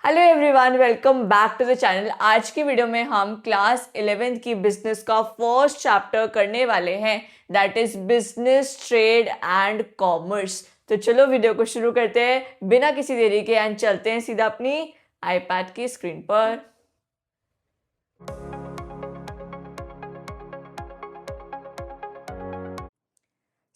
Hello everyone, welcome back to the channel. आज की video में हम क्लास 11th की बिजनेस का फर्स्ट चैप्टर करने वाले हैं, that is business, trade and commerce. तो चलो वीडियो को शुरू करते हैं बिना किसी देरी के एंड चलते हैं सीधा अपनी आईपैड की स्क्रीन पर।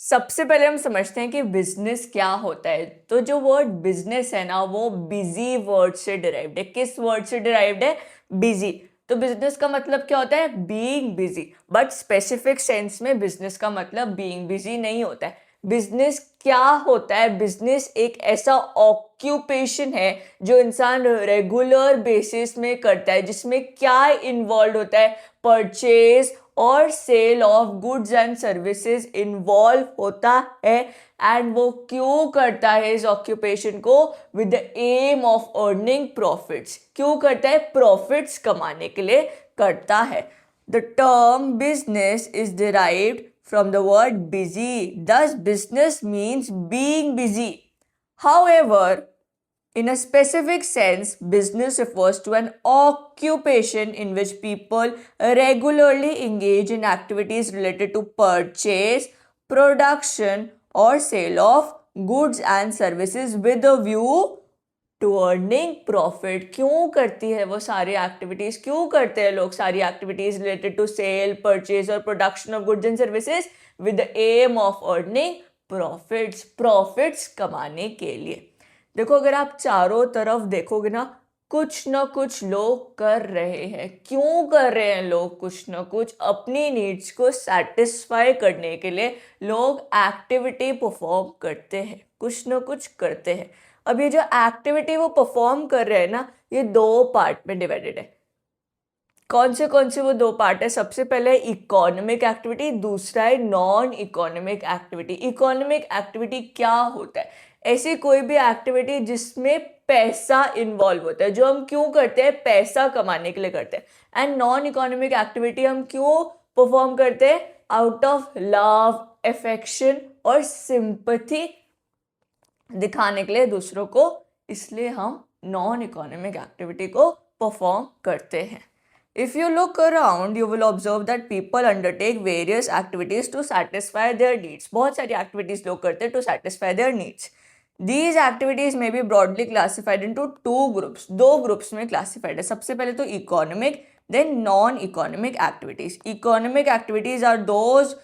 सबसे पहले हम समझते हैं कि बिजनेस क्या होता है। तो जो वर्ड बिजनेस है ना, वो बिजी वर्ड से डिराइव्ड है। किस वर्ड से डिराइव्ड है? बिजी। तो बिजनेस का मतलब क्या होता है? Being busy. But specific sense में बिजनेस का मतलब बीइंग बिजी नहीं होता है। बिजनेस क्या होता है? बिजनेस एक ऐसा ऑक्यूपेशन है जो इंसान रेगुलर बेसिस में करता है, जिसमें क्या इन्वॉल्व होता है? परचेज और sale of goods and services involve होता है। एंड वो क्यों करता है इस ऑक्यूपेशन को? With the aim of earning profits. क्यों करता है? प्रॉफिट्स कमाने के लिए करता है। The term business is derived from the word busy. Thus, business means being busy. However, in a specific sense, business refers to an occupation in which people regularly engage in activities related to purchase, production, or sale of goods and services with a view to earning profit. क्यों करती है वो सारी activities? क्यों करते हैं लोग सारी activities related to sale, purchase और production of goods and services? With the aim of earning profits. Profits कमाने के लिए। देखो, अगर आप चारों तरफ देखोगे ना कुछ लोग कर रहे हैं। क्यों कर रहे हैं लोग? कुछ ना कुछ अपनी नीड्स को सेटिस्फाई करने के लिए लोग एक्टिविटी परफॉर्म करते हैं, कुछ ना कुछ करते हैं। अब ये जो एक्टिविटी वो परफॉर्म कर रहे हैं ना, ये दो पार्ट में डिवाइडेड है। कौन से वो दो पार्ट है? सबसे पहले इकोनॉमिक एक्टिविटी, दूसरा है non economic activity. Economic activity क्या होता है? ऐसी कोई भी एक्टिविटी जिसमें पैसा इन्वॉल्व होता है, जो हम क्यों करते हैं? पैसा कमाने के लिए करते हैं। एंड नॉन इकोनॉमिक एक्टिविटी हम क्यों परफॉर्म करते हैं? आउट ऑफ लव, अफेक्शन और सिंपैथी दिखाने के लिए दूसरों को, इसलिए हम नॉन इकोनॉमिक एक्टिविटी को परफॉर्म करते हैं। If you look around, you will observe that people undertake various activities to satisfy their needs. बहुत सारी activities लोग करते हैं to satisfy their needs. These activities may be broadly classified into two groups. दो groups में classified है। सबसे पहले तो economic, then non-economic activities. Economic activities are those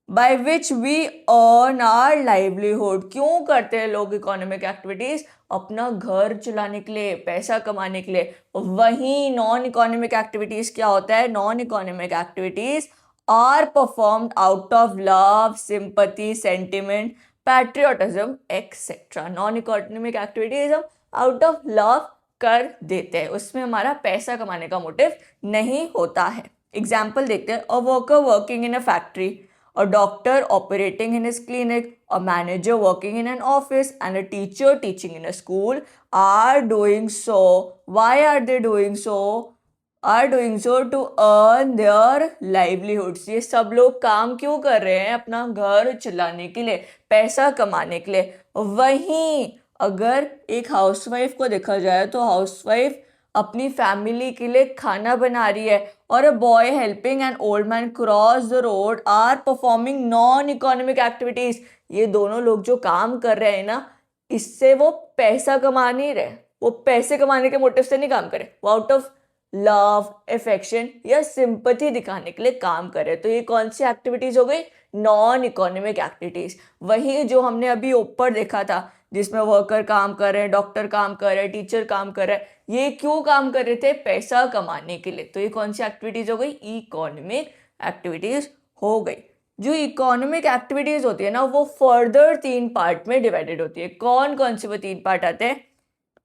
by which we earn our livelihood. क्यों करते हैं लोग इकोनॉमिक एक्टिविटीज? अपना घर चलाने के लिए, पैसा कमाने के लिए। वहीं नॉन इकोनॉमिक एक्टिविटीज क्या होता है? Non economic activities are performed out of love, sympathy, sentiment, patriotism etcetera. Non economic activities हम आउट ऑफ लव कर देते हैं, उसमें हमारा पैसा कमाने का मोटिव नहीं होता है। एग्जाम्पल देखते हैं। A worker working in a factory, a doctor operating in his clinic, a manager working in an office, and a teacher teaching in a school are doing so. Why are they doing so? Are doing so to earn their livelihoods. ये सब लोग काम क्यों कर रहे हैं? अपना घर चलाने के लिए, पैसा कमाने के लिए। वहीं अगर एक हाउसवाइफ को देखा जाए तो हाउसवाइफ अपनी फैमिली के लिए खाना बना रही है, और a boy helping an old man cross the road are performing non economic activities. ये दोनों लोग जो काम कर रहे हैं ना, इससे वो पैसा कमा नहीं रहे, वो पैसे कमाने के मोटिव से नहीं काम कर रहे, वो आउट ऑफ लव, अफेक्शन या सिंपैथी दिखाने के लिए काम कर रहे हैं। तो ये कौन सी एक्टिविटीज हो गई? Non economic activities. वही जो हमने अभी ऊपर देखा था, जिसमें वर्कर काम कर रहे हैं, डॉक्टर काम कर रहे हैं, टीचर काम कर रहे हैं, ये क्यों काम कर रहे थे? पैसा कमाने के लिए। तो ये कौन सी एक्टिविटीज हो गई? इकोनॉमिक एक्टिविटीज हो गई। जो इकोनॉमिक एक्टिविटीज होती है ना, वो फर्दर तीन पार्ट में डिवाइडेड होती है। कौन कौन से वो तीन पार्ट आते हैं?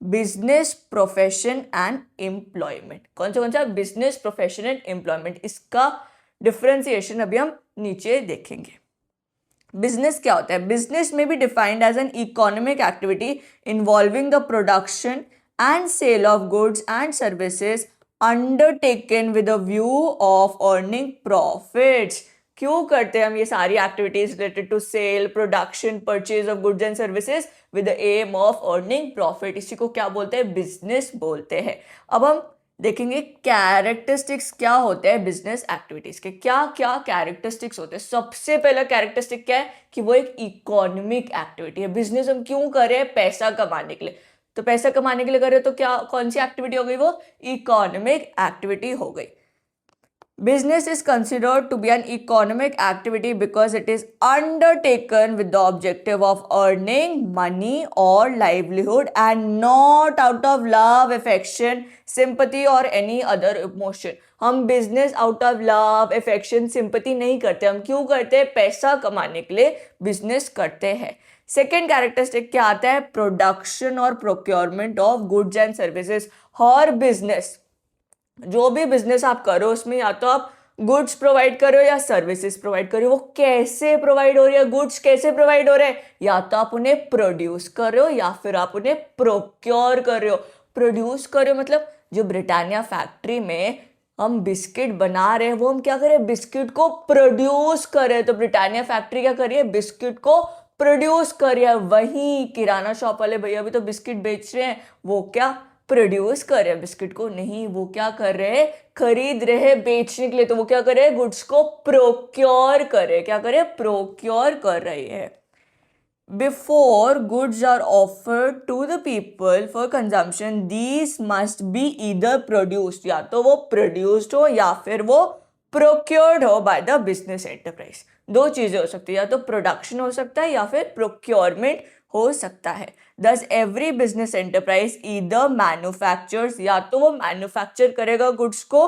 Business, profession and employment. कौन सा? Business, profession and employment. इसका डिफ्रेंसिएशन अभी हम नीचे देखेंगे। बिजनेस क्या होता है? बिजनेस में be defined as an economic activity involving the production and sale of goods and services undertaken with a view of earning profits. क्यों करते हैं हम ये सारी activities related to sale, production, purchase of goods and services with the aim of earning profit. इसी को क्या बोलते हैं? बिजनेस बोलते हैं। अब हम देखेंगे कैरेक्टरिस्टिक्स क्या होते हैं बिजनेस एक्टिविटीज के, क्या क्या कैरेक्टरिस्टिक्स होते हैं। सबसे पहला कैरेक्टरिस्टिक क्या है कि वो एक इकोनॉमिक एक्टिविटी है। बिजनेस हम क्यों करें? पैसा कमाने के लिए। तो पैसा कमाने के लिए करें तो क्या, कौन सी एक्टिविटी हो गई? वो इकोनॉमिक एक्टिविटी हो गई। Business is considered to be an economic activity because it is undertaken with the objective of earning money or livelihood and not out of love, affection, sympathy or any other emotion. हम business out of love, affection, sympathy नहीं करते। हम क्यों करते हैं? पैसा कमाने के लिए business करते हैं। सेकेंड कैरेक्टरिस्टिक क्या आता है? प्रोडक्शन और procurement of goods and services. Her business, जो भी बिजनेस आप करो उसमें या तो आप गुड्स प्रोवाइड करो या सर्विसेज प्रोवाइड करो। वो कैसे प्रोवाइड हो रही है? गुड्स कैसे प्रोवाइड हो रहे हैं? या तो आप उन्हें प्रोड्यूस कर रहे हो या फिर आप उन्हें प्रोक्योर कर रहे हो। प्रोड्यूस कर रहे हो मतलब जो ब्रिटानिया फैक्ट्री में हम बिस्किट बना रहे हैं वो हम क्या करें? बिस्किट को प्रोड्यूस कर रहे हैं। तो ब्रिटानिया फैक्ट्री क्या कर रही है? बिस्किट को प्रोड्यूस कर रही है। वहीं किराना शॉप वाले भैया भी तो बिस्किट बेच रहे हैं, वो क्या प्रोड्यूस कर रहे हैं बिस्किट को? नहीं, वो क्या कर रहे हैं? खरीद रहे हैं बेचने के लिए। तो वो क्या कर रहे हैं? गुड्स को प्रोक्योर कर रहे हैं। क्या कर रहे हैं? प्रोक्योर कर रहे हैं। Before goods are offered to the people for consumption, these must be either produced, या तो वो produced हो या फिर वो procured हो by the business enterprise। दो चीजें हो सकती है, या तो प्रोडक्शन हो सकता है या फिर प्रोक्योरमेंट हो सकता है। Thus every business enterprise either manufactures, या तो वो मैन्युफैक्चर करेगा गुड्स को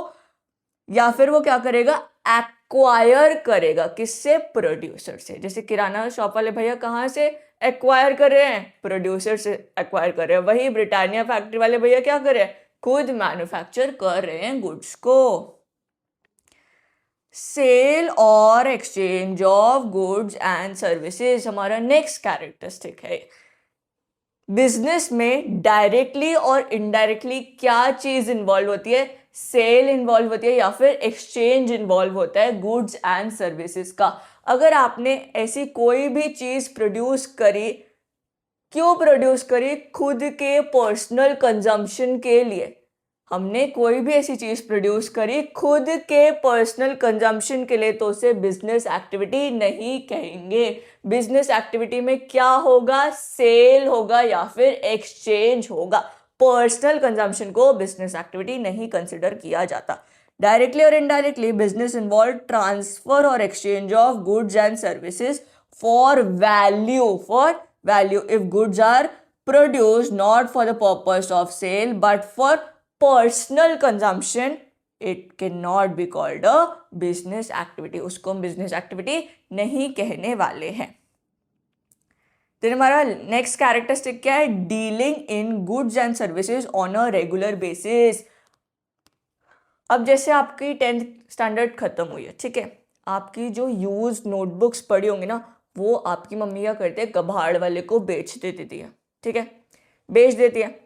या फिर वो क्या करेगा? एक्वायर करेगा। किससे? प्रोड्यूसर से। जैसे किराना शॉप वाले भैया कहाँ से एक्वायर कर रहे हैं? प्रोड्यूसर से एक्वायर कर रहे हैं। वही ब्रिटानिया फैक्ट्री वाले भैया क्या कर रहे हैं? खुद मैन्युफैक्चर कर रहे हैं गुड्स को। सेल और exchange of goods and services हमारा नेक्स्ट कैरेक्टरिस्टिक है। बिजनेस में डायरेक्टली और इनडायरेक्टली क्या चीज इन्वॉल्व होती है? सेल इन्वॉल्व होती है या फिर एक्सचेंज इन्वॉल्व होता है गुड्स एंड सर्विसेज का। अगर आपने ऐसी कोई भी चीज प्रोड्यूस करी, क्यों प्रोड्यूस करी? खुद के पर्सनल कंजम्पशन के लिए। हमने कोई भी ऐसी चीज प्रोड्यूस करी खुद के पर्सनल कंजम्पशन के लिए, तो उसे बिजनेस एक्टिविटी नहीं कहेंगे। बिजनेस एक्टिविटी में क्या होगा? सेल होगा या फिर एक्सचेंज होगा। पर्सनल कंजम्पशन को बिजनेस एक्टिविटी नहीं कंसिडर किया जाता। डायरेक्टली और इनडायरेक्टली बिजनेस इन्वॉल्व ट्रांसफर और exchange of goods and services for value if goods are produced not for the purpose of sale but for personal consumption, it can not be called a business activity. उसको हम business activity नहीं कहने वाले हैं। then हमारा next characteristic क्या है? Dealing in goods and services on a regular basis. अब जैसे आपकी 10th स्टैंडर्ड खत्म हुई है, ठीक है, आपकी जो यूज नोटबुक्स पड़ी होंगी ना, वो आपकी मम्मी क्या करते हैं? कबाड़ वाले को बेच देती है, ठीक है, बेच देती है,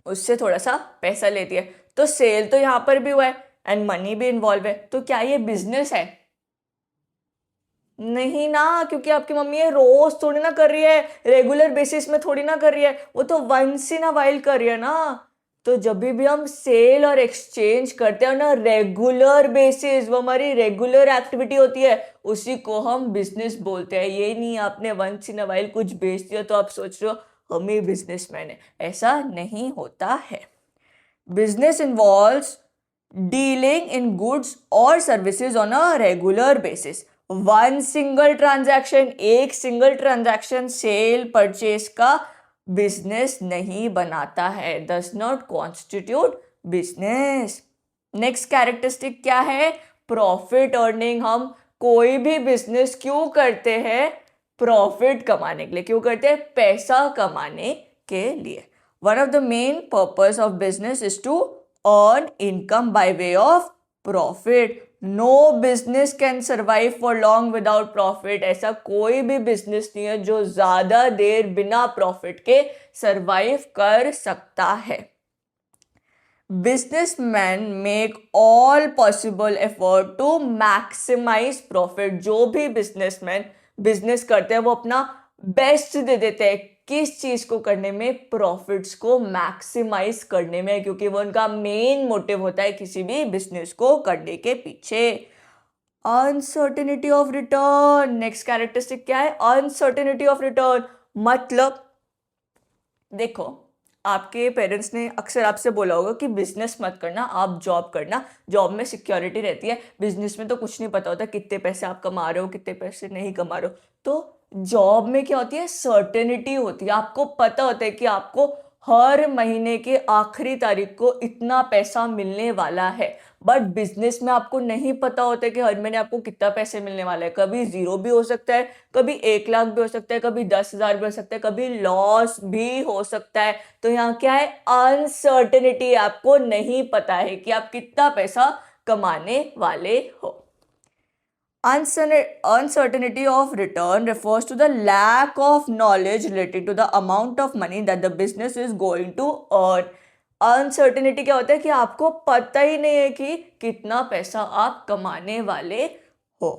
उससे थोड़ा सा पैसा लेती है। तो सेल तो यहाँ पर भी हुआ है एंड मनी भी इन्वॉल्व है। तो क्या ये बिजनेस है? नहीं ना, क्योंकि आपकी मम्मी ये रोज थोड़ी ना कर रही है, रेगुलर बेसिस में थोड़ी ना कर रही है, वो तो वंस इन अ वाइल कर रही है ना। तो जब भी हम सेल और एक्सचेंज करते हैं ना रेगुलर बेसिस, वो हमारी रेगुलर एक्टिविटी होती है, उसी को हम बिजनेस बोलते हैं। ये नहीं आपने वंस इन अ वाइल कुछ बेच दिया तो आप सोच रहे हो हम ही बिजनेसमैन है, ऐसा नहीं होता है। Business involves dealing in goods और services on a regular basis. One single transaction, एक सिंगल ट्रांजैक्शन सेल परचेज का बिजनेस नहीं बनाता है, does not constitute business. Next characteristic क्या है? Profit earning. हम कोई भी बिजनेस क्यों करते हैं? प्रॉफिट कमाने के लिए। क्यों करते हैं? पैसा कमाने के लिए। One of the main purpose of business is to earn income by way of profit. No business can survive for long without profit. ऐसा कोई भी बिजनेस नहीं है जो ज्यादा देर बिना प्रॉफिट के सर्वाइव कर सकता है। Businessman make all possible effort to maximise profit. जो भी बिजनेसमैन बिजनेस करते हैं वो अपना बेस्ट दे देते हैं किस चीज को करने में, प्रॉफिट्स को मैक्सिमाइज करने में, क्योंकि वो उनका मेन मोटिव होता है किसी भी बिजनेस को करने के पीछे। Uncertainty of return, next characteristic क्या है, अनसर्टेनिटी ऑफ रिटर्न। मतलब देखो, आपके पेरेंट्स ने अक्सर आपसे बोला होगा कि बिजनेस मत करना, आप जॉब करना, जॉब में सिक्योरिटी रहती है, बिजनेस में तो कुछ नहीं पता होता कितने पैसे आप कमा रहे हो कितने पैसे नहीं कमा रहे हो। तो जॉब में क्या होती है, सर्टेनिटी होती है, आपको पता होता है कि आपको हर महीने के आखिरी तारीख को इतना पैसा मिलने वाला है। बट बिजनेस में आपको नहीं पता होता है कि हर महीने आपको कितना पैसे मिलने वाला है, कभी 0 भी हो सकता है, कभी 1 लाख भी हो सकता है, कभी 10,000 भी हो सकता है, कभी लॉस भी हो सकता है। तो यहाँ क्या है, अनसर्टेनिटी, आपको नहीं पता है कि आप कितना पैसा कमाने वाले हो। Uncertainty of return refers to the lack of knowledge related to the amount of money that the business is going to earn. Uncertainty क्या होता है कि आपको पता ही नहीं है कि कितना पैसा आप कमाने वाले हो।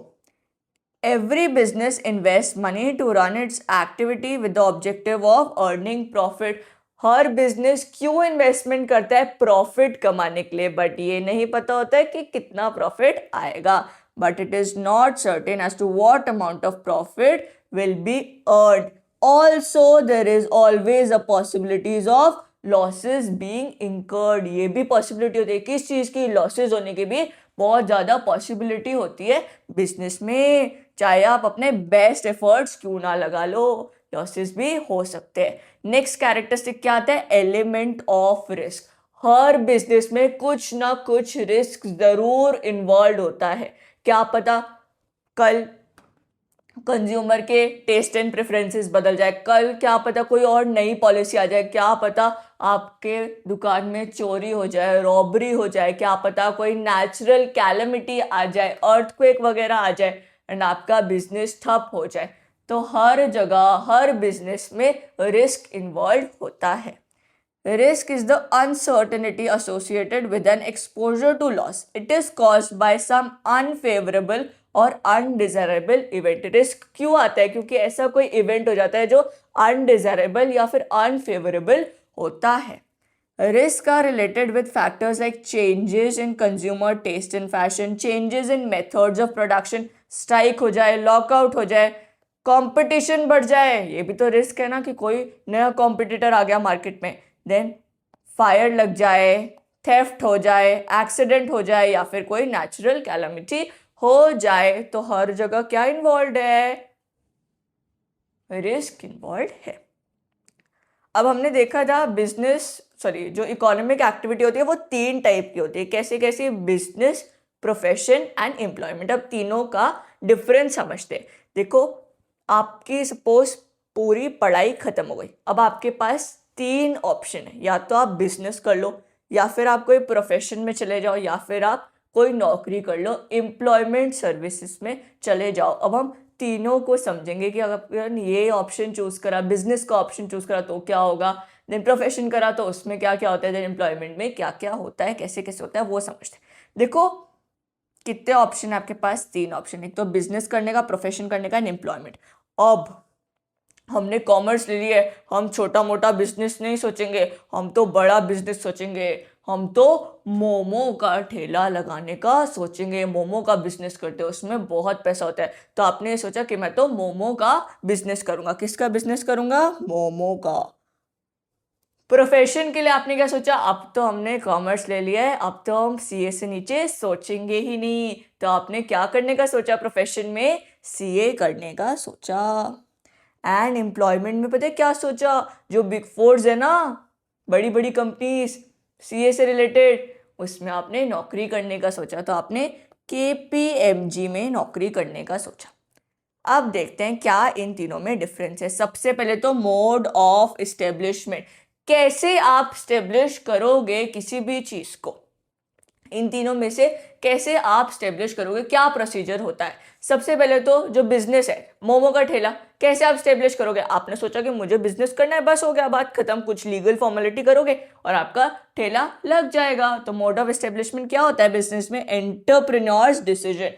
Every business invests money to run its activity with the objective of earning profit. Her business क्यों इन्वेस्टमेंट करता है, प्रॉफिट कमाने के लिए, बट ये नहीं पता होता है कि कितना प्रॉफिट आएगा। But it is not certain as to what amount of profit will be earned. Also there is always a possibilities of losses being incurred. ये भी पॉसिबिलिटी होती है, किस चीज की, लॉसेज होने की भी बहुत ज्यादा पॉसिबिलिटी होती है बिजनेस में। चाहे आप अपने बेस्ट एफर्ट्स क्यों ना लगा लो, लॉसेस भी हो सकते हैं। नेक्स्ट कैरेक्टरिस्टिक क्या आता है, element of risk. Her business में कुछ ना कुछ रिस्क जरूर इन्वॉल्व होता है। क्या पता कल कंज्यूमर के टेस्ट एंड प्रेफरेंसेस बदल जाए, कल क्या पता कोई और नई पॉलिसी आ जाए, क्या पता आपके दुकान में चोरी हो जाए, रॉबरी हो जाए, क्या पता कोई नेचुरल कैलेमिटी आ जाए, अर्थक्वेक वगैरह आ जाए एंड आपका बिजनेस ठप हो जाए। तो हर जगह हर बिजनेस में रिस्क इन्वॉल्व होता है। Risk is the uncertainty associated with an exposure to loss. It is caused by some unfavorable और अनडिजायरेबल इवेंट। रिस्क क्यों आता है, क्योंकि ऐसा कोई इवेंट हो जाता है जो अनडिजायरेबल या फिर अनफेवरेबल होता है। Risks are related with factors like changes in consumer taste and fashion, changes in methods of production, strike हो जाए, लॉकआउट हो जाए, कंपटीशन बढ़ जाए, ये भी तो रिस्क है ना कि कोई नया कॉम्पिटिटर आ गया मार्केट में, देन फायर लग जाए, थेफ्ट हो जाए, एक्सीडेंट हो जाए या फिर कोई नेचुरल कैलामिटी हो जाए। तो हर जगह क्या इन्वॉल्व है, रिस्क इन्वॉल्व है। अब हमने देखा था जो इकोनॉमिक एक्टिविटी होती है वो 3 टाइप की होती है। कैसे कैसे, बिजनेस, प्रोफेशन एंड एम्प्लॉयमेंट। अब तीनों का डिफरेंस समझते हैं। देखो, आपकी सपोज पूरी पढ़ाई खत्म हो गई, अब आपके पास 3 ऑप्शन है, या तो आप बिजनेस कर लो, या फिर आप कोई प्रोफेशन में चले जाओ, या फिर आप कोई नौकरी कर लो, एम्प्लॉयमेंट सर्विसेज में चले जाओ। अब हम तीनों को समझेंगे कि अगर ये ऑप्शन चूज करा, बिजनेस का ऑप्शन चूज करा तो क्या होगा, देन प्रोफेशन करा तो उसमें क्या क्या होता है, देन एम्प्लॉयमेंट में क्या क्या होता है, कैसे कैसे होता है, वो समझते हैं। देखो कितने ऑप्शन है आपके पास, 3 ऑप्शन, एक तो बिजनेस करने का, प्रोफेशन करने का एंड एम्प्लॉयमेंट। अब हमने कॉमर्स ले लिया है, हम छोटा मोटा बिजनेस नहीं सोचेंगे, हम तो बड़ा बिजनेस सोचेंगे, हम तो मोमो का ठेला लगाने का सोचेंगे, मोमो का बिजनेस करते हैं उसमें बहुत पैसा होता है। तो आपने सोचा कि मैं तो मोमो का बिजनेस करूंगा। किसका बिजनेस करूंगा, मोमो का। प्रोफेशन के लिए आपने क्या सोचा, अब तो हमने कॉमर्स ले लिया है, अब तो हम सीए से नीचे सोचेंगे ही नहीं। तो आपने क्या करने का सोचा, प्रोफेशन में सीए करने का सोचा। एंड एम्प्लॉयमेंट में पता है क्या सोचा, जो बिग फोर्स है ना, बड़ी बड़ी कंपनीज सीए से रिलेटेड, उसमें आपने नौकरी करने का सोचा। तो आपने केपीएमजी में नौकरी करने का सोचा। अब देखते हैं क्या इन तीनों में डिफरेंस है। सबसे पहले तो मोड ऑफ एस्टेब्लिशमेंट, कैसे आप स्टेब्लिश करोगे किसी भी चीज को, इन तीनों में से कैसे आप स्टेब्लिश करोगे, क्या प्रोसीजर होता है। सबसे पहले तो जो बिजनेस है, मोमो का ठेला, कैसे आप स्टेब्लिश करोगे? आपने सोचा कि मुझे बिजनेस करना है, बस हो गया, बात खत्म, कुछ लीगल फॉर्मेलिटी करोगे और आपका ठेला लग जाएगा। तो मोड ऑफ एस्टेब्लिशमेंट क्या होता है बिजनेस में? Entrepreneurs decision.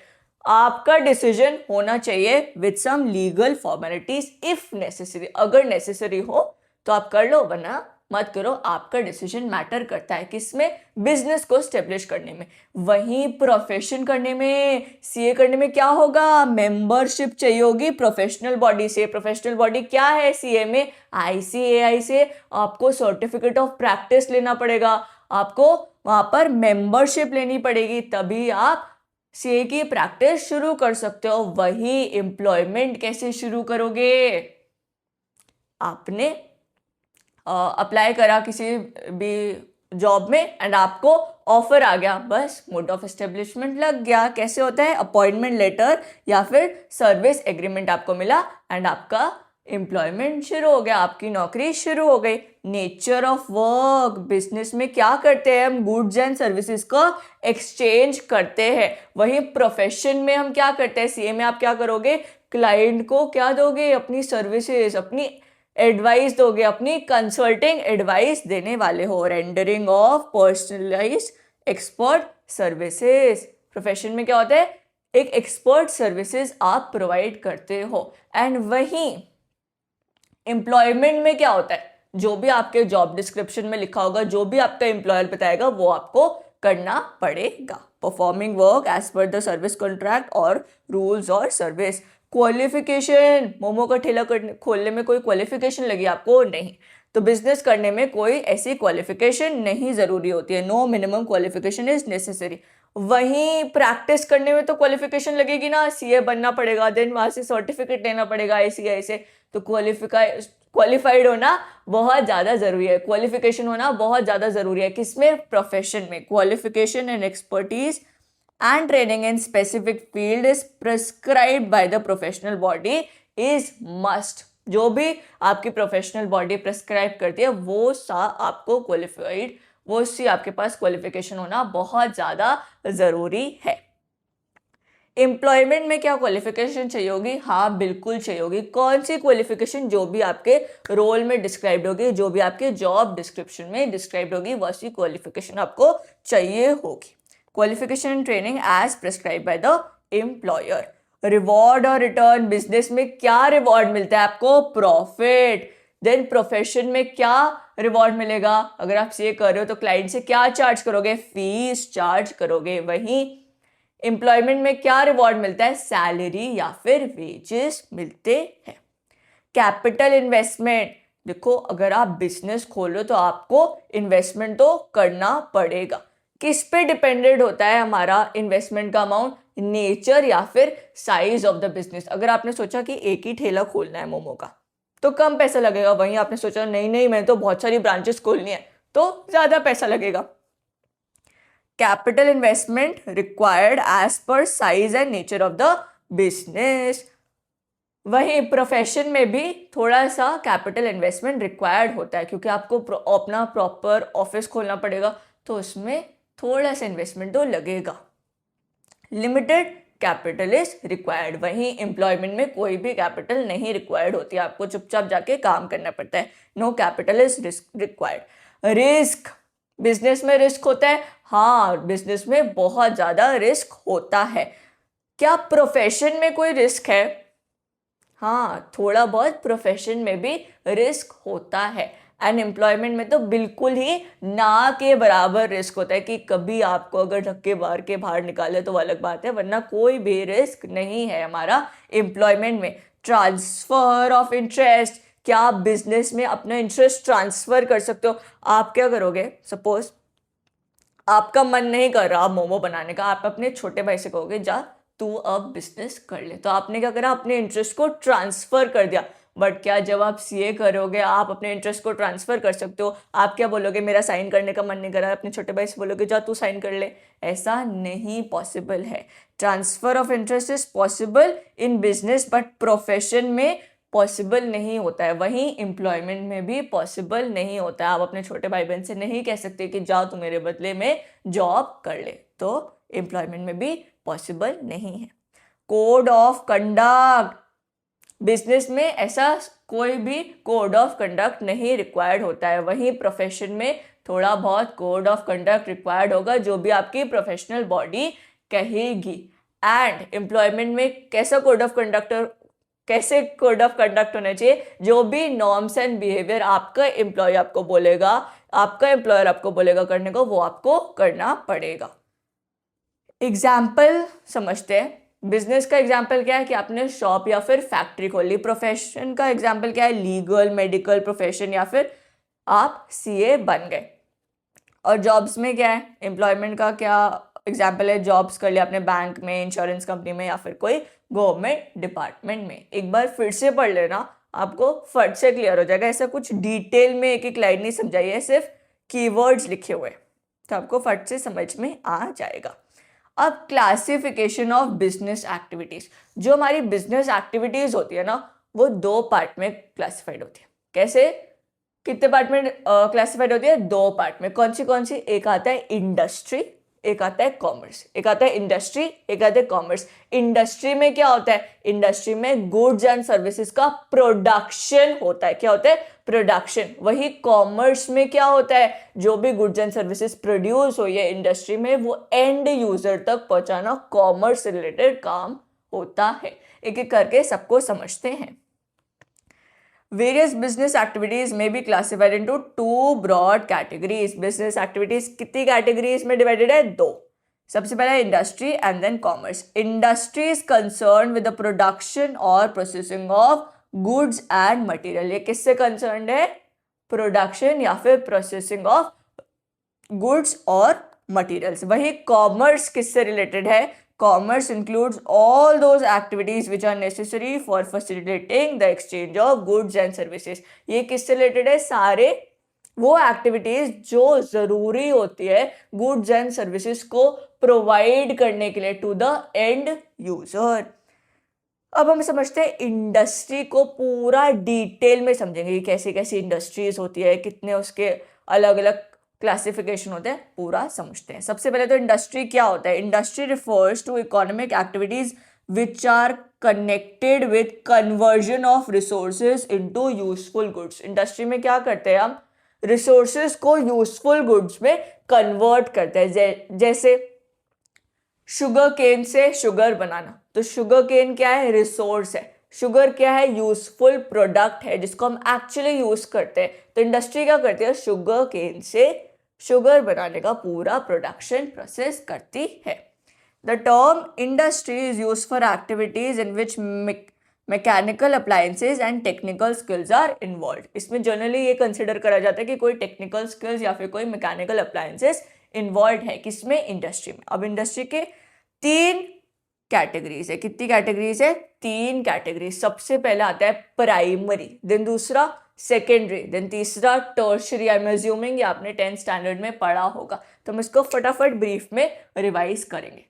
आपका डिसीजन होना चाहिए with some legal formalities if necessary. अगर नेसेसरी हो तो आप कर लो, वरना मत करो। आपका डिसीजन मैटर करता है किसमें? बिजनेस को स्टेब्लिश करने में। वहीं प्रोफेशन करने में, सीए करने में क्या होगा? मेंबरशिप चाहिए होगी प्रोफेशनल बॉडी से। प्रोफेशनल बॉडी क्या है सीए में? आईसीएआई से आपको सर्टिफिकेट ऑफ प्रैक्टिस लेना पड़ेगा, आपको वहां पर मेंबरशिप लेनी पड़ेगी, तभी आप सीए की प्रैक्टिस शुरू कर सकते हो। वही एम्प्लॉयमेंट कैसे शुरू करोगे? आपने अप्लाई करा किसी भी जॉब में एंड आपको ऑफर आ गया, बस मोड ऑफ एस्टेब्लिशमेंट लग गया। कैसे होता है? अपॉइंटमेंट लेटर या फिर सर्विस एग्रीमेंट आपको मिला एंड आपका एम्प्लॉयमेंट शुरू हो गया, आपकी नौकरी शुरू हो गई। नेचर ऑफ वर्क, बिजनेस में क्या करते हैं हम? गुड्स एंड सर्विसेज का एक्सचेंज करते हैं। वहीं प्रोफेशन में हम क्या करते हैं? सीए में आप क्या करोगे? क्लाइंट को क्या दोगे? अपनी सर्विसेज, अपनी एडवाइस दोगे, अपनी कंसल्टिंग एडवाइस देने वाले हो। Rendering of personalised expert services. Profession में क्या होता है? एक एक्सपर्ट सर्विसेज आप प्रोवाइड करते हो। एंड वहीं एम्प्लॉयमेंट में क्या होता है? जो भी आपके जॉब डिस्क्रिप्शन में लिखा होगा, जो भी आपका एम्प्लॉयर बताएगा, वो आपको करना पड़ेगा। Performing work as per the service contract और रूल्स और सर्विस। क्वालिफिकेशन, मोमो का ठेला खोलने में कोई क्वालिफिकेशन लगी आपको? नहीं। तो बिजनेस करने में कोई ऐसी क्वालिफिकेशन नहीं जरूरी होती है। No minimum qualification is necessary. वहीं प्रैक्टिस करने में तो क्वालिफिकेशन लगेगी ना, सीए बनना पड़ेगा, देन वहां से सर्टिफिकेट लेना पड़ेगा आईसीएआई से। तो क्वालिफाइड होना बहुत ज्यादा जरूरी है, क्वालिफिकेशन होना बहुत ज्यादा जरूरी है। किसमें? प्रोफेशन में। Qualification and expertise and training in specific field is prescribed by the professional body is must। जो भी आपकी प्रोफेशनल बॉडी प्रेस्क्राइब करती है वो आपको क्वालिफाइड, वो सी आपके पास क्वालिफिकेशन होना बहुत ज्यादा जरूरी है। एम्प्लॉयमेंट में क्या क्वालिफिकेशन चाहिए होगी? हाँ बिल्कुल चाहिए होगी। कौन सी क्वालिफिकेशन? जो भी आपके रोल में डिस्क्राइब्ड होगी, जो भी आपके जॉब डिस्क्रिप्शन में डिस्क्राइब्ड होगी, वैसी क्वालिफिकेशन आपको चाहिए होगी। Qualification and training as prescribe by the employer. Reward और रिटर्न, बिजनेस में क्या रिवॉर्ड मिलता है आपको? प्रॉफिट। देन प्रोफेशन में क्या रिवॉर्ड मिलेगा? अगर आप सीए कर रहे हो तो क्लाइंट से क्या चार्ज करोगे? फीस चार्ज करोगे। वहीं एम्प्लॉयमेंट में क्या रिवॉर्ड मिलता है? सैलरी या फिर वेजेस मिलते हैं। कैपिटल इन्वेस्टमेंट, देखो अगर आप बिजनेस खोलो तो आपको इन्वेस्टमेंट तो करना पड़ेगा। किस पे डिपेंडेंट होता है हमारा इन्वेस्टमेंट का अमाउंट? नेचर या फिर साइज ऑफ द बिजनेस। अगर आपने सोचा कि एक ही ठेला खोलना है मोमो का तो कम पैसा लगेगा। वहीं आपने सोचा नहीं नहीं मैं तो बहुत सारी ब्रांचेस खोलनी है तो ज्यादा पैसा लगेगा। Capital investment required as per size and nature of the business. वहीं प्रोफेशन में भी थोड़ा सा कैपिटल इन्वेस्टमेंट रिक्वायर्ड होता है क्योंकि आपको अपना प्रॉपर ऑफिस खोलना पड़ेगा, तो उसमें थोड़ा सा इन्वेस्टमेंट तो लगेगा। Limited capital is required. वहीं एम्प्लॉयमेंट में कोई भी कैपिटल नहीं रिक्वायर्ड होती है, आपको चुपचाप जाके काम करना पड़ता है। No capital is required. Risk, business में रिस्क होता है? हाँ बिजनेस में बहुत ज्यादा रिस्क होता है। क्या प्रोफेशन में कोई रिस्क है? हाँ थोड़ा बहुत प्रोफेशन में भी रिस्क होता है। एंड एम्प्लॉयमेंट में तो बिल्कुल ही ना के बराबर रिस्क होता है कि कभी आपको अगर धक्के मार के बाहर निकाले तो अलग बात है, वरना कोई भी रिस्क नहीं है हमारा एम्प्लॉयमेंट में। ट्रांसफर ऑफ इंटरेस्ट, क्या आप बिजनेस में अपना इंटरेस्ट ट्रांसफर कर सकते हो? आप क्या करोगे? सपोज आपका मन नहीं कर रहा मोमो बनाने का, आप अपने छोटे भाई से कहोगे जा तू अब बिजनेस कर ले, तो आपने क्या करा? अपने इंटरेस्ट को ट्रांसफर कर दिया। बट क्या जब आप सीए करोगे आप अपने इंटरेस्ट को ट्रांसफर कर सकते हो? आप क्या बोलोगे? मेरा साइन करने का मन नहीं कर रहा, अपने छोटे भाई से बोलोगे जा तू साइन कर ले? ऐसा नहीं पॉसिबल है। Transfer of interest is possible in business but profession में पॉसिबल नहीं होता है। वहीं एम्प्लॉयमेंट में भी पॉसिबल नहीं होता है। आप अपने छोटे भाई बहन से नहीं कह सकते कि जाओ तू मेरे बदले में जॉब कर ले, तो एम्प्लॉयमेंट में भी पॉसिबल नहीं है। कोड ऑफ कंडक्ट, बिजनेस में ऐसा कोई भी कोड ऑफ कंडक्ट नहीं रिक्वायर्ड होता है, वहीं प्रोफेशन में थोड़ा बहुत कोड ऑफ कंडक्ट रिक्वायर्ड होगा, जो भी आपकी प्रोफेशनल बॉडी कहेगी। एंड एम्प्लॉयमेंट में कैसे कोड ऑफ कंडक्ट होना चाहिए, जो भी नॉर्म्स एंड बिहेवियर आपका एम्प्लॉयर आपको बोलेगा करने को, वो आपको करना पड़ेगा। एग्जाम्पल समझते हैं। बिजनेस का एग्जाम्पल क्या है कि आपने शॉप या फिर फैक्ट्री खोली। प्रोफेशन का एग्जाम्पल क्या है, लीगल, मेडिकल प्रोफेशन, या फिर आप सीए बन गए। और जॉब्स में क्या है, एम्प्लॉयमेंट का क्या एग्जाम्पल है, जॉब्स कर लिया आपने बैंक में, इंश्योरेंस कंपनी में, या फिर कोई गवर्नमेंट डिपार्टमेंट में। एक बार फिर से पढ़ लेना, आपको फट से क्लियर हो जाएगा। ऐसा कुछ डिटेल में एक एक लाइन नहीं समझाई है, सिर्फ कीवर्ड्स लिखे हुए, तो आपको फट से समझ में आ जाएगा। अब क्लासिफिकेशन ऑफ बिजनेस एक्टिविटीज। जो हमारी बिजनेस एक्टिविटीज होती है ना, वो 2 पार्ट में क्लासिफाइड होती है। कैसे, कितने पार्ट में क्लासिफाइड होती है? 2 पार्ट में। कौन सी? एक आता है इंडस्ट्री, एक आता है कॉमर्स। एक आता है इंडस्ट्री, एक आता है कॉमर्स। इंडस्ट्री में क्या होता है? इंडस्ट्री में गुड्स एंड सर्विसेज का प्रोडक्शन होता है। क्या होता है? प्रोडक्शन। वही कॉमर्स में क्या होता है? जो भी गुड्स एंड सर्विसेज प्रोड्यूस हुई है इंडस्ट्री में, वो एंड यूजर तक पहुंचाना कॉमर्स से रिलेटेड काम होता है। एक एक करके सबको समझते हैं। Various business activities may be classified into 2 broad categories. Business activities कितनी categories में divided है? 2। सबसे पहला industry and then commerce. Industry is concern with the production और processing of goods and material. ये किससे कंसर्न है? प्रोडक्शन या फिर प्रोसेसिंग ऑफ गुड्स और मटेरियल्स। वही कॉमर्स किससे रिलेटेड है? Commerce includes all those activities which are necessary for facilitating the exchange of goods and services. ये किससे रिलेटेड है? सारे वो एक्टिविटीज जो जरूरी होती है गुड्स एंड सर्विसेज को प्रोवाइड करने के लिए टू द एंड यूजर। अब हम समझते हैं इंडस्ट्री को, पूरा डिटेल में समझेंगे कि कैसी कैसी इंडस्ट्रीज होती है, कितने उसके अलग अलग क्लासिफिकेशन होते हैं, पूरा समझते हैं। सबसे पहले तो इंडस्ट्री क्या होता है? Industry refers to economic activities which are connected with conversion of resources into useful goods. Industry में क्या करते हैं हम? रिसोर्सेज को यूजफुल गुड्स में कन्वर्ट करते हैं। जैसे शुगर केन से शुगर बनाना, तो शुगर केन क्या है? रिसोर्स है। शुगर क्या है? यूजफुल प्रोडक्ट है जिसको हम एक्चुअली यूज करते हैं। तो इंडस्ट्री क्या करती है? शुगर केन से शुगर बनाने का पूरा प्रोडक्शन प्रोसेस करती है। The term industry is use for activities in which mechanical appliances and technical skills are involve. इसमें जनरली ये कंसिडर करा जाता है कि कोई टेक्निकल स्किल्स या फिर कोई मैकेनिकल अप्लायंसेज इन्वॉल्व है। किसमें? इंडस्ट्री में। अब इंडस्ट्री के 3 कैटेगरीज है। कितनी कैटेगरीज है? 3 कैटेगरीज। सबसे पहला आता है प्राइमरी, देन दूसरा सेकेंडरी, देन तीसरा टर्शरी। आई एम अज्यूमिंग ये आपने 10th स्टैंडर्ड में पढ़ा होगा, तो हम इसको फटाफट ब्रीफ में रिवाइज करेंगे।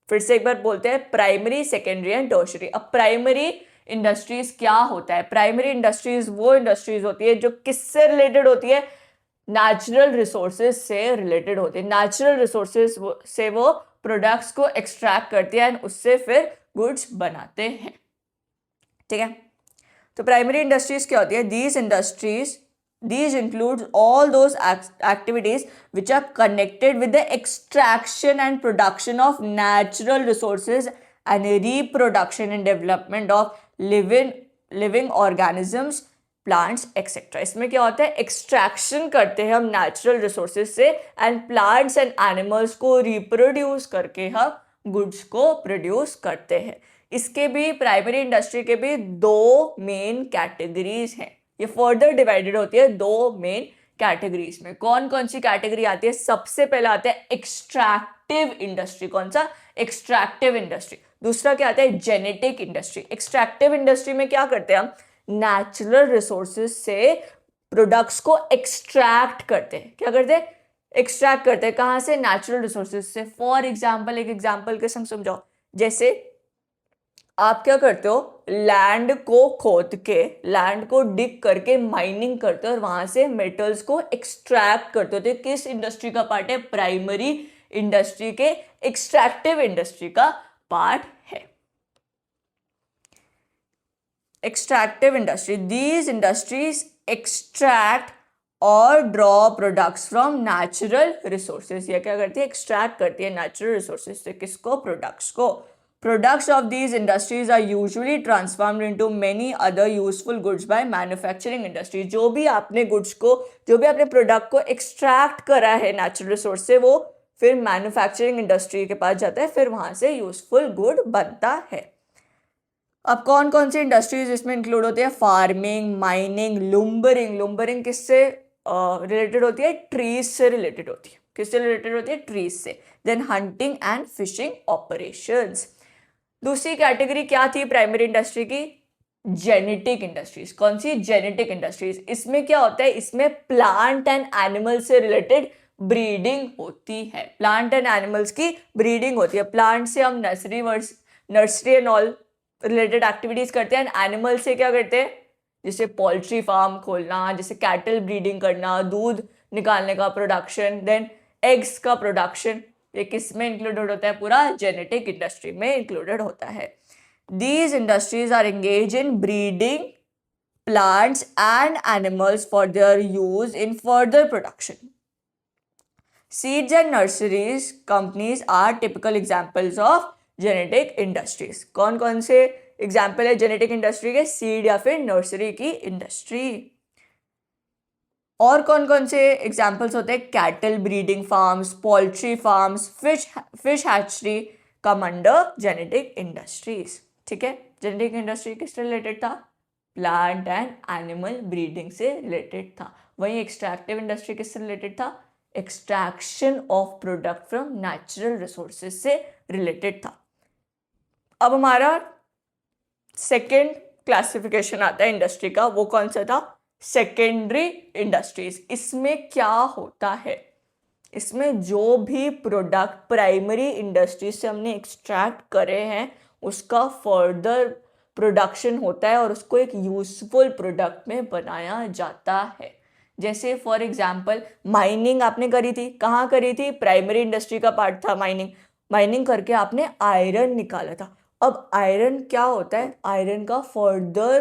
फिर से एक बार बोलते हैं, प्राइमरी, सेकेंडरी एंड टर्शरी। अब प्राइमरी इंडस्ट्रीज क्या होता है? प्राइमरी इंडस्ट्रीज वो इंडस्ट्रीज होती है जो किससे रिलेटेड होती है? नेचुरल रिसोर्सेज से रिलेटेड होती है। नेचुरल रिसोर्सेज से वो प्रोडक्ट्स को एक्सट्रैक्ट करते हैं एंड उससे फिर गुड्स बनाते हैं। ठीक है, तो प्राइमरी इंडस्ट्रीज क्या होती है? these includes all those activities which are connected with the extraction and production of natural resources and reproduction and development of living organisms, plants etcetera. इसमें क्या होता है? एक्सट्रैक्शन करते हैं हम नेचुरल रिसोर्सेज से एंड प्लांट्स एंड एनिमल्स को reproduce करके हम गुड्स को प्रोड्यूस करते हैं। इसके भी, प्राइमरी इंडस्ट्री के भी 2 मेन कैटेगरीज हैं। ये फर्दर डिवाइडेड होती है 2 मेन कैटेगरीज में। कौन कौन सी कैटेगरी आती है? सबसे पहला आता है एक्सट्रैक्टिव इंडस्ट्री। कौन सा? Extractive industry. दूसरा क्या आता है? Genetic industry. एक्सट्रैक्टिव इंडस्ट्री में क्या करते हैं हम? नेचुरल रिसोर्सेज से प्रोडक्ट्स को एक्सट्रैक्ट करते हैं। क्या करते हैं? एक्सट्रैक्ट करते हैं। कहां से? नेचुरल रिसोर्सेज से। फॉर एग्जाम्पल, एक एग्जाम्पल के संग समझाओ। जैसे आप क्या करते हो? लैंड को खोद के, लैंड को डिग करके माइनिंग करते हो और वहां से मेटल्स को एक्सट्रैक्ट करते हो। तो किस इंडस्ट्री का पार्ट है? प्राइमरी इंडस्ट्री के एक्सट्रैक्टिव इंडस्ट्री का पार्ट है। Extractive industry, these industries extract और draw products from natural resources. ये क्या करती है? एक्सट्रैक्ट करती है नेचुरल रिसोर्सेज से। किसको? प्रोडक्ट्स को। Products of these industries are usually transformed into many other useful goods by manufacturing industry। जो भी आपने गुड्स को, जो भी आपने प्रोडक्ट को एक्सट्रैक्ट करा है नेचुरल रिसोर्स से, वो फिर मैन्युफैक्चरिंग इंडस्ट्री के पास जाता है, फिर वहां से यूजफुल गुड बनता है। अब कौन कौन सी इंडस्ट्रीज इसमें इंक्लूड होती है? Farming, mining, लुम्बरिंग। लुम्बरिंग किससे रिलेटेड होती है? ट्रीज से रिलेटेड होती है। किससे रिलेटेड होती है? ट्रीज से। Then hunting and fishing operations. दूसरी कैटेगरी क्या थी प्राइमरी इंडस्ट्री की? Genetic industries. कौन सी? Genetic industries. इसमें क्या होता है? इसमें प्लांट एंड एनिमल से रिलेटेड ब्रीडिंग होती है। प्लांट एंड एनिमल्स की ब्रीडिंग होती है। प्लांट से हम nursery and all related activities करते हैं, एंड एनिमल से क्या करते हैं? जैसे पोल्ट्री फार्म खोलना, जैसे कैटल ब्रीडिंग करना, दूध निकालने का प्रोडक्शन, देन एग्स का प्रोडक्शन। ये किस में इंक्लूडेड होता है? पूरा जेनेटिक इंडस्ट्री में इंक्लूडेड होता है। These industries are engage in breeding plants and animals for their use in further production. Seeds and nurseries companies are typical examples of genetic industries. कौन कौन से एग्जाम्पल है जेनेटिक इंडस्ट्री के? Seed या फिर नर्सरी की इंडस्ट्री। और कौन कौन से एग्जाम्पल्स होते हैं? Cattle breeding farms, poultry farms, fish hatchery come under genetic industries. ठीक है, जेनेटिक इंडस्ट्री किससे रिलेटेड था? प्लांट एंड एनिमल ब्रीडिंग से रिलेटेड था। वहीं एक्सट्रैक्टिव इंडस्ट्री किससे रिलेटेड था? Extraction of product from natural resources से रिलेटेड था। अब हमारा सेकेंड क्लासिफिकेशन आता है इंडस्ट्री का, वो कौन सा था? Secondary industries. इसमें क्या होता है? इसमें जो भी प्रोडक्ट प्राइमरी इंडस्ट्री से हमने एक्सट्रैक्ट करे हैं उसका फर्दर प्रोडक्शन होता है और उसको एक यूजफुल प्रोडक्ट में बनाया जाता है। जैसे फॉर एग्जांपल माइनिंग आपने करी थी, कहाँ करी थी? प्राइमरी इंडस्ट्री का पार्ट था माइनिंग। माइनिंग करके आपने आयरन निकाला था। अब आयरन क्या होता है? आयरन का फर्दर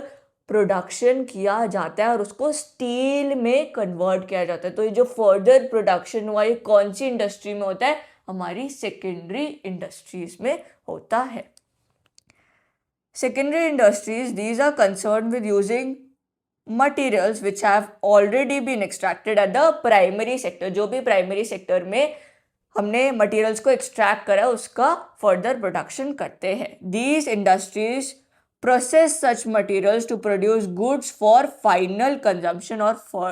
प्रोडक्शन किया जाता है और उसको स्टील में कन्वर्ट किया जाता है। तो ये जो फर्दर प्रोडक्शन हुआ ये कौन सी इंडस्ट्री में होता है? हमारी सेकेंडरी इंडस्ट्रीज में होता है। Secondary industries, these are concerned with using materials which have already been extracted at the primary sector। जो भी प्राइमरी सेक्टर में हमने मटेरियल्स को एक्सट्रैक्ट करा उसका फर्दर प्रोडक्शन करते हैं। These industries process such materials to produce goods for final consumption or for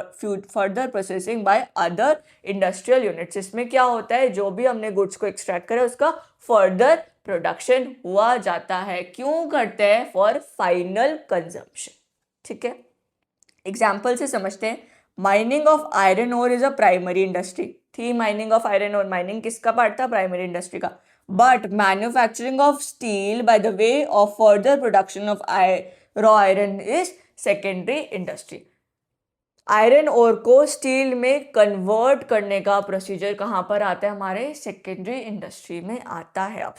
further processing by other industrial units। इसमें क्या होता है? जो भी हमने गुड्स को एक्सट्रैक्ट करा उसका फर्दर प्रोडक्शन हुआ जाता है। क्यों करते हैं? For final consumption. ठीक है, एग्जाम्पल से समझते हैं। Mining of iron ore is a primary industry थी। Mining of iron ore, mining किसका पार्ट था? प्राइमरी इंडस्ट्री का। But manufacturing of steel by the way of further production of raw iron is secondary industry। Iron ore को steel में convert करने का procedure कहाँ पर आता है? हमारे सेकेंडरी इंडस्ट्री में आता है। अब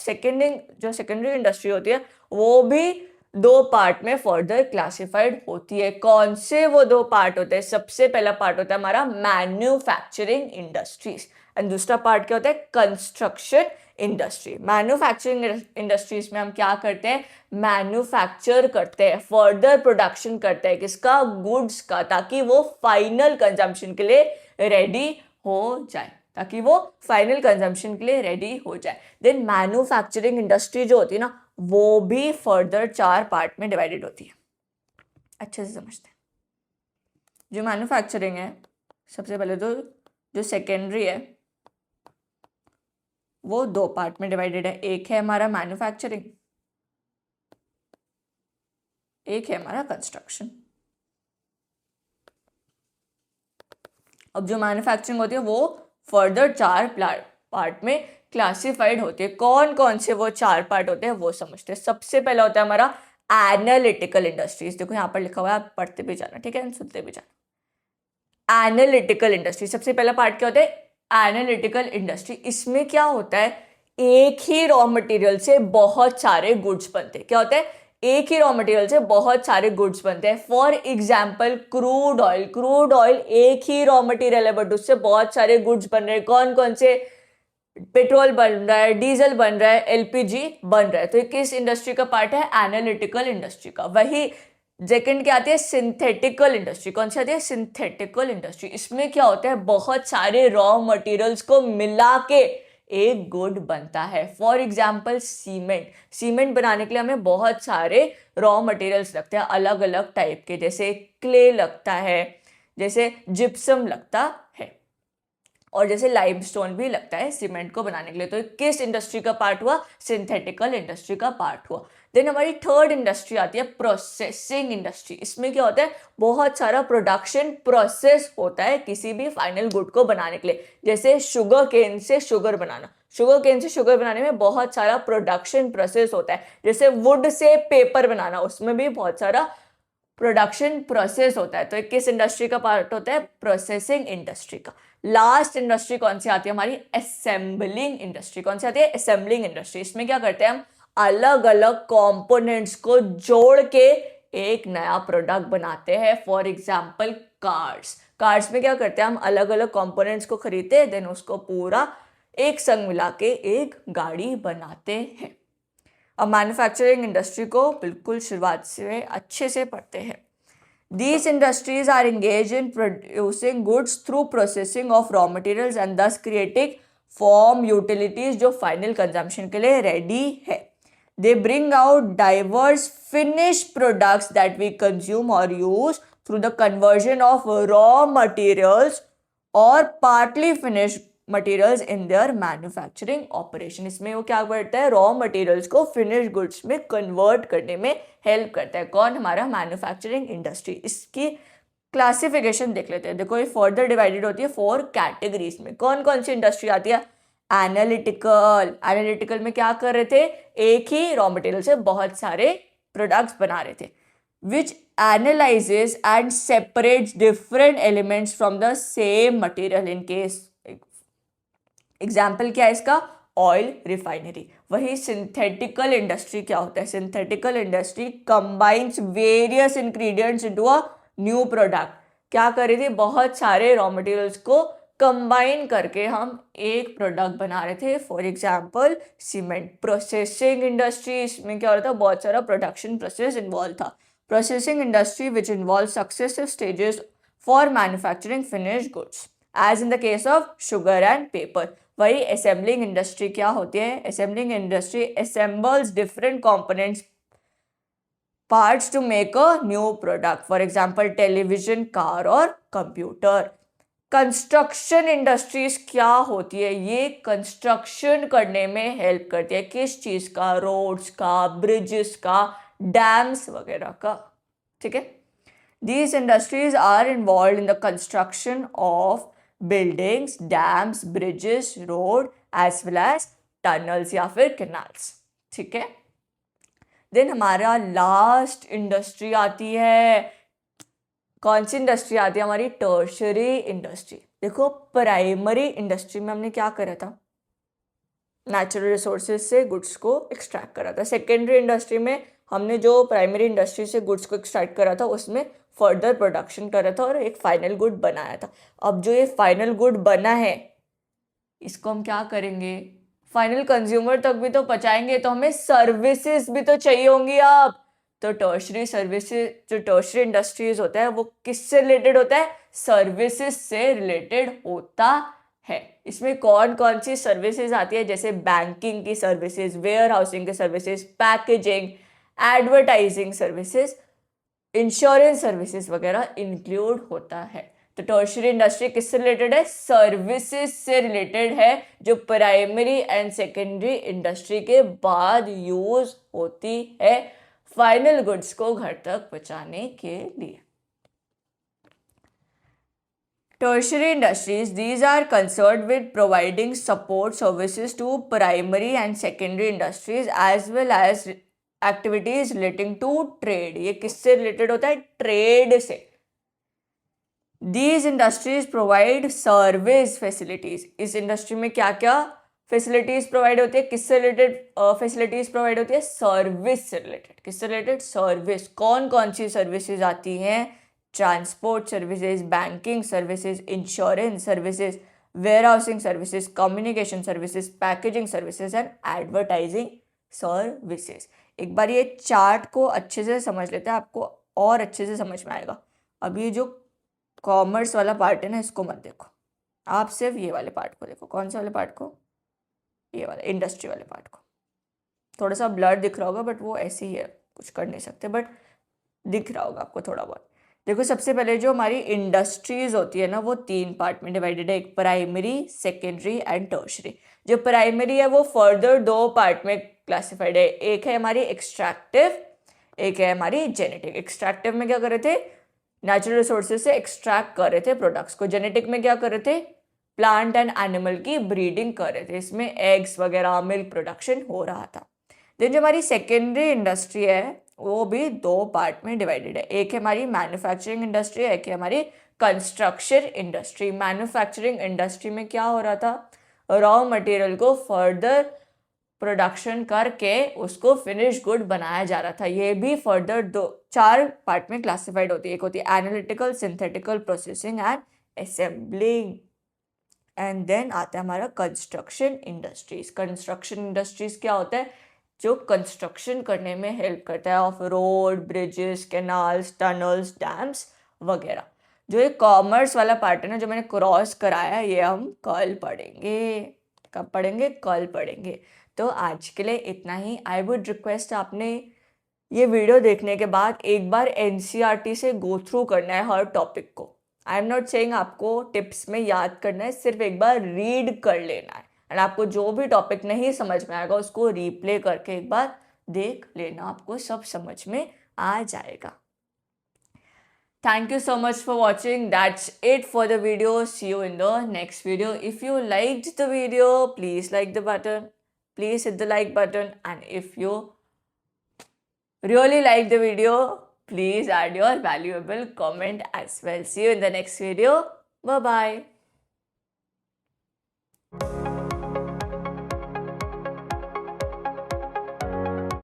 जो सेकेंडरी इंडस्ट्री होती है वो भी दो पार्ट में फर्दर क्लासिफाइड होती है। कौन से वो दो पार्ट होते हैं? सबसे पहला पार्ट होता है हमारा मैन्युफैक्चरिंग इंडस्ट्रीज एंड दूसरा पार्ट क्या होता है? Construction industry. मैन्युफैक्चरिंग इंडस्ट्रीज में हम क्या करते हैं? मैन्युफैक्चर करते हैं, फर्दर प्रोडक्शन करते हैं किसका? गुड्स का, ताकि वो फाइनल कंजम्पशन के लिए रेडी हो जाए, ताकि वो फाइनल कंजम्पशन के लिए रेडी हो जाए। देन मैन्युफैक्चरिंग इंडस्ट्री जो होती है ना वो भी फर्दर 4 पार्ट में डिवाइडेड होती है। अच्छे से समझते हैं। जो मैन्युफैक्चरिंग है सबसे पहले तो जो सेकेंडरी है वो 2 पार्ट में डिवाइडेड है। एक है हमारा मैन्युफैक्चरिंग, एक है हमारा कंस्ट्रक्शन। अब जो मैन्युफैक्चरिंग होती है वो फर्दर 4 पार्ट में क्लासिफाइड होती है। कौन कौन से वो 4 पार्ट होते हैं वो समझते हैं। सबसे पहला होता है हमारा एनालिटिकल इंडस्ट्रीज। देखो यहाँ पर लिखा हुआ है, आप पढ़ते भी जाना, ठीक है, सुनते भी जाना। एनालिटिकल इंडस्ट्री सबसे पहला पार्ट क्या होता है? Analytical industry. इसमें क्या होता है? एक ही रॉ मटेरियल से बहुत सारे गुड्स बनते हैं। क्या होता है? एक ही रॉ मटेरियल से बहुत सारे गुड्स बनते हैं। For example crude oil, crude oil एक ही रॉ मटेरियल है बट उससे बहुत सारे गुड्स बन रहे हैं। कौन कौन से? पेट्रोल बन रहा है, डीजल बन रहा है, एलपीजी बन रहा है। तो ये किस इंडस्ट्री का पार्ट है? एनालिटिकल इंडस्ट्री का। वही सेकंड क्या आती है? Synthetical industry. कौन सी आती है? Synthetical industry. इसमें क्या होता है? बहुत सारे रॉ मटेरियल्स को मिला के एक गुड बनता है। फॉर एग्जाम्पल सीमेंट, सीमेंट बनाने के लिए हमें बहुत सारे रॉ मटेरियल्स लगते हैं अलग अलग टाइप के, जैसे क्ले लगता है, जैसे जिप्सम लगता है, और जैसे लाइमस्टोन भी लगता है सीमेंट को बनाने के लिए। तो किस इंडस्ट्री का पार्ट हुआ? सिंथेटिकल इंडस्ट्री का पार्ट हुआ। देन हमारी थर्ड इंडस्ट्री आती है प्रोसेसिंग इंडस्ट्री। इसमें क्या होता है? बहुत सारा प्रोडक्शन प्रोसेस होता है किसी भी फाइनल गुड को बनाने के लिए। जैसे शुगर केन से शुगर बनाना, शुगर केन से शुगर बनाने में बहुत सारा प्रोडक्शन प्रोसेस होता है। जैसे वुड से पेपर बनाना, उसमें भी बहुत सारा प्रोडक्शन प्रोसेस होता है। तो किस इंडस्ट्री का पार्ट होता है? प्रोसेसिंग इंडस्ट्री का। लास्ट इंडस्ट्री कौन सी आती है हमारी? Assembling industry. कौन सी आती है? Assembling industry. इसमें क्या करते हैं हम? अलग अलग कंपोनेंट्स को जोड़ के एक नया प्रोडक्ट बनाते हैं। फॉर एग्जांपल कार्स, कार्स में क्या करते हैं हम? अलग अलग कंपोनेंट्स को खरीदते हैं, देन उसको पूरा एक संग मिला के एक गाड़ी बनाते हैं। अब मैन्युफैक्चरिंग इंडस्ट्री को बिल्कुल शुरुआत से अच्छे से पढ़ते हैं। These industries are engaged in producing goods through processing of raw materials and thus creating form utilities जो final consumption के लिए ready है। They bring out diverse finished products that we consume or use through the conversion of raw materials or partly finished materials in their manufacturing operation. इसमें वो क्या करता है? Raw materials को फिनिश गुड्स में कन्वर्ट करने में हेल्प करता है। कौन? हमारा मैन्युफैक्चरिंग इंडस्ट्री। इसकी क्लासिफिकेशन देख लेते हैं। देखो ये फर्दर डिवाइडेड होती है 4 कैटेगरीज में। कौन कौन सी इंडस्ट्री आती है? एनालिटिकल, एनालिटिकल में क्या कर रहे थे? एक ही रॉ मटेरियल से बहुत सारे प्रोडक्ट्स बना रहे थे। which analyzes and separates different elements from the same material in case example क्या है इसका? Oil refinery. वही सिंथेटिकल इंडस्ट्री क्या होता है? Synthetical industry combines various ingredients into a new product. क्या कर रही थी? बहुत सारे रॉ मटेरियल्स को कंबाइन करके हम एक प्रोडक्ट बना रहे थे। For example cement. Processing industry, इसमें क्या हो रहा था? बहुत सारा प्रोडक्शन प्रोसेस इन्वॉल्व था। Processing industry which involve successive stages for manufacturing finished goods as in the case of sugar and paper. वही असेंबलिंग इंडस्ट्री क्या होती है? Assembling industry assembles different components parts to make a new product, for example television, car और computer. Construction industries क्या होती है? ये construction करने में हेल्प करती है। किस चीज का? रोड्स का, ब्रिजेस का, डैम्स वगैरह का। ठीक है। These industries are involved in the construction of buildings, dams, bridges, road as well as tunnels या फिर canals। ठीक है। देन हमारा लास्ट इंडस्ट्री आती है। कौन सी इंडस्ट्री आती है हमारी? Tertiary industry. देखो प्राइमरी इंडस्ट्री में हमने क्या करा था? नेचुरल रिसोर्सेज से गुड्स को एक्सट्रैक्ट करा था। सेकेंडरी इंडस्ट्री में हमने जो प्राइमरी इंडस्ट्री से गुड्स को एक्सट्रैक्ट करा था उसमें फर्दर प्रोडक्शन करा था और एक फाइनल गुड बनाया था। अब जो ये फाइनल गुड बना है इसको हम क्या करेंगे? फाइनल कंज्यूमर तक भी तो पहुंचाएंगे, तो हमें सर्विसेज भी तो चाहिए होंगी। अब तो टर्शरी सर्विसेज, जो टर्शरी इंडस्ट्रीज होता है वो किससे रिलेटेड होता है? सर्विसेज से रिलेटेड होता है। इसमें कौन कौन सी सर्विसेज आती है? जैसे बैंकिंग की सर्विसेज, वेयर हाउसिंग की services, packaging, advertising services, insurance services वगैरह इंक्लूड होता है। तो टर्शरी इंडस्ट्री किससे रिलेटेड है? सर्विसेज से रिलेटेड है, जो प्राइमरी एंड सेकेंडरी इंडस्ट्री के बाद यूज होती है फाइनल गुड्स को घर तक पहुंचाने के लिए। Tertiary industries, these are concerned with providing support services to primary and secondary industries as well as activities relating to trade। ये किससे रिलेटेड होता है? ट्रेड से। These industries provide service facilities। इस इंडस्ट्री में क्या क्या फैसिलिटीज प्रोवाइड होती है, किससे रिलेटेड फैसिलिटीज प्रोवाइड होती है? सर्विस से रिलेटेड। किससे रिलेटेड? सर्विस। कौन कौन सी सर्विसेज आती हैं? Transport services, banking services, insurance services, warehousing services, communication services, packaging services and advertising services. एक बार ये चार्ट को अच्छे से समझ लेते हैं, आपको और अच्छे से समझ में आएगा। अब ये जो कॉमर्स वाला पार्ट है ना, इसको मत देखो, आप सिर्फ ये वाले पार्ट को देखो। कौन से वाले पार्ट को? ये वाला इंडस्ट्री वाले पार्ट को। थोड़ा सा ब्लर दिख रहा होगा बट वो ऐसे ही है, कुछ कर नहीं सकते, बट दिख रहा होगा आपको थोड़ा बहुत। देखो सबसे पहले जो हमारी इंडस्ट्रीज होती है ना, वो 3 पार्ट में डिवाइडेड है, एक प्राइमरी, सेकेंडरी एंड टर्शरी। जो प्राइमरी है वो फर्दर 2 पार्ट में क्लासिफाइड है, एक है हमारी एक्सट्रैक्टिव, एक है हमारी जेनेटिक। एक्सट्रैक्टिव में क्या कर रहे थे? नेचुरल रिसोर्सेज से एक्सट्रैक्ट कर रहे थे प्रोडक्ट्स को। जेनेटिक में क्या कर रहे थे? प्लांट एंड एनिमल की ब्रीडिंग कर रहे थे, इसमें एग्स वगैरह, मिल्क प्रोडक्शन हो रहा था। देन जो हमारी सेकेंडरी इंडस्ट्री है वो भी 2 पार्ट में डिवाइडेड है, एक है हमारी मैन्युफैक्चरिंग इंडस्ट्री, एक है हमारी कंस्ट्रक्शन इंडस्ट्री। मैन्युफैक्चरिंग इंडस्ट्री में क्या हो रहा था? रॉ मटेरियल को फर्दर प्रोडक्शन करके उसको फिनिश गुड बनाया जा रहा था। ये भी फर्दर 4 पार्ट में क्लासिफाइड होती है, एक होती है analytical, synthetical, processing and assembling. And then आता है हमारा कंस्ट्रक्शन इंडस्ट्रीज। कंस्ट्रक्शन इंडस्ट्रीज क्या होता है? जो कंस्ट्रक्शन करने में हेल्प करता है, of road, bridges, canals, tunnels, dams वगैरह। जो ये कॉमर्स वाला पार्ट है ना, जो मैंने क्रॉस कराया, ये हम कल पढ़ेंगे। कब पढ़ेंगे? कल पढ़ेंगे। तो आज के लिए इतना ही। आई वुड रिक्वेस्ट, आपने ये वीडियो देखने के बाद एक बार एनसीईआरटी से गो थ्रू करना है हर टॉपिक को। आई एम नॉट सेइंग आपको टिप्स में याद करना है, सिर्फ एक बार रीड कर लेना है। एंड आपको जो भी टॉपिक नहीं समझ में आएगा उसको रीप्ले करके एक बार देख लेना, आपको सब समझ में आ जाएगा। Thank you so much for watching. That's it for the video. See you in the next video. If you liked the video, please like the button. Please hit the like button. And if you really like the video, please add your valuable comment as well. See you in the next video. Bye bye.